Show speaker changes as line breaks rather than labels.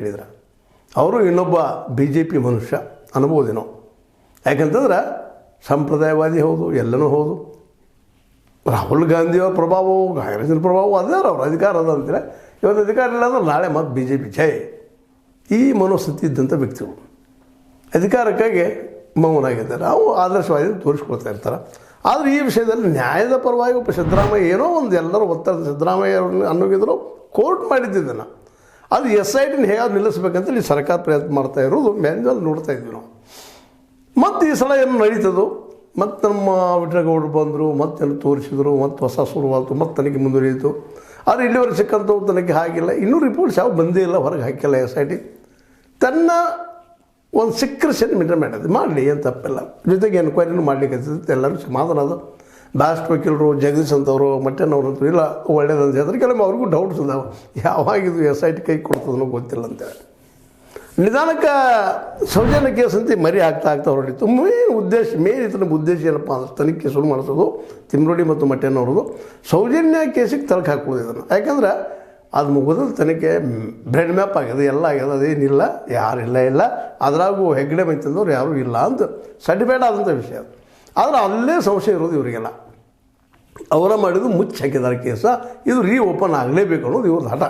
ಹೇಳಿದ್ರು. ಅವರು ಇನ್ನೊಬ್ಬ BJP ಮನುಷ್ಯ ಅನ್ಬೋದೇನೋ. ಯಾಕಂತಂದ್ರೆ ಸಂಪ್ರದಾಯವಾದಿ ಹೌದು, ಎಲ್ಲನೂ ಹೌದು. ರಾಹುಲ್ ಗಾಂಧಿಯವರ ಪ್ರಭಾವವು, ಕಾಂಗ್ರೆಸ್ಸಿನ ಪ್ರಭಾವ ಅದೇ ಅವ್ರ ಅಧಿಕಾರ ಅದ ಅಂತೀರ. ಇವತ್ತು ಅಧಿಕಾರ ಇಲ್ಲ ಅಂದ್ರೆ ನಾಳೆ ಮತ್ತು BJP ಜಯ. ಈ ಮನೋಸ್ಥಿತಿ ಇದ್ದಂಥ ವ್ಯಕ್ತಿಗಳು ಅಧಿಕಾರಕ್ಕಾಗಿ ಮೌನಾಗಿದ್ದಾರೆ. ನಾವು ಆದರ್ಶವಾದಿ ತೋರಿಸ್ಕೊಳ್ತಾ ಇರ್ತಾರೆ. ಆದರೆ ಈ ವಿಷಯದಲ್ಲಿ ನ್ಯಾಯದ ಪರವಾಗಿ ಸಿದ್ದರಾಮಯ್ಯ ಏನೋ ಒಂದು ಎಲ್ಲರೂ ಒತ್ತಡ ಸಿದ್ದರಾಮಯ್ಯ ಅನ್ನೋಗಿದ್ರು ಕೋರ್ಟ್ ಮಾಡಿದ್ದಿದ್ದನ್ನು ಅದು SIT ಹೇಗೆ ನಿಲ್ಲಿಸ್ಬೇಕಂತೇಳಿ ಸರ್ಕಾರ ಪ್ರಯತ್ನ ಮಾಡ್ತಾ ಇರೋದು ಮ್ಯಾನ್ಯಲ್ ನೋಡ್ತಾ ಇದ್ವಿ ನಾವು. ಮತ್ತು ಈ ಸಲ ಏನು ನಡೀತದೋ, ಮತ್ತು ನಮ್ಮ ವಿಠ್ಠಲಗೌಡರು ಬಂದರು, ಮತ್ತೇನು ತೋರಿಸಿದ್ರು, ಮತ್ತು ಹೊಸ ಶುರುವಾಯಿತು, ಮತ್ತು ತನಿಖೆ ಮುಂದುವರಿಯಿತು. ಆದರೆ ಇಲ್ಲಿವರೆಗೆ ಸಿಕ್ಕಂಥವು ತನಿಖೆ ಆಗಿಲ್ಲ. ಇನ್ನೂ ರಿಪೋರ್ಟ್ಸ್ ಯಾವ ಬಂದೇ ಇಲ್ಲ, ಹೊರಗೆ ಹಾಕಿಲ್ಲ. SIT ತನ್ನ ಒಂದು ಸೀಕ್ರೆಸಿಯನ್ನು ಮೇಂಟೈನ್ ಮಾಡಿದೆ. ಮಾಡಲಿ, ಏನು ತಪ್ಪಿಲ್ಲ. ಜೊತೆಗೆ ಎನ್ಕ್ವೈರಿನೂ ಮಾಡಲಿಕ್ಕೆ ಎಲ್ಲರೂ ಸಮಾಧಾನ ಅದು. ಬ್ಯಾಸ್ಟ್ ವಕೀಲರು ಜಗದೀಶ್ ಅಂತವರು ಮಟ್ಟನವ್ರಂತೂ ಇಲ್ಲ ಒಳ್ಳೇದಂತ ಹೇಳಿದ್ರೆ ಕೆಲವೊಮ್ಮೆ ಅವ್ರಿಗೂ ಡೌಟ್ಸ್ ಇದಾವೆ. ಯಾವಾಗಿದು SIT ಕೈ ಕೊಡ್ತದನೋ ಗೊತ್ತಿಲ್ಲ ಅಂತೇಳಿ. ನಿಧಾನಕ್ಕೆ ಸೌಜನ್ಯ ಕೇಸ್ ಅಂತ ಮರಿ ಆಗ್ತಾ ಹೊರಟಿತ್ತು. ಮೇನ್ ಇದನ್ನ ಉದ್ದೇಶ ಏನಪ್ಪ ಅಂದ್ರೆ ತನಿಖೆ ಶುರು ಮಾಡಿಸೋದು ತಿಮ್ರೋಡಿ ಮತ್ತು ಮಟ್ಟನವ್ರದ್ದು. ಸೌಜನ್ಯ ಕೇಸಿಗೆ ತಲಕ ಹಾಕೋದು ಇದನ್ನು. ಯಾಕಂದ್ರೆ ಅದು ಮುಗಿದ ತನಿಖೆ ಬ್ರೆಡ್ ಮ್ಯಾಪ್ ಆಗಿದೆ, ಎಲ್ಲ ಆಗ್ಯದ, ಅದೇನಿಲ್ಲ, ಯಾರಿಲ್ಲ. ಅದರಾಗೂ ಹೆಗ್ಗಡೆ ಮೈತಂದವ್ರು ಯಾರೂ ಇಲ್ಲ ಅಂತ ಸರ್ಟಿಫೈಡ್ ಆದಂಥ ವಿಷಯ. ಆದರೆ ಅಲ್ಲೇ ಸಂಶಯ ಇರೋದು ಇವರಿಗೆಲ್ಲ. ಅವರ ಮಾಡಿದ್ದು ಮುಚ್ಚಿ ಹಾಕಿದ್ದಾರೆ ಕೇಸ. ಇದು ಓಪನ್ ಆಗಲೇಬೇಕು ಅನ್ನೋದು ಇವ್ರದ್ದು ಹಠ.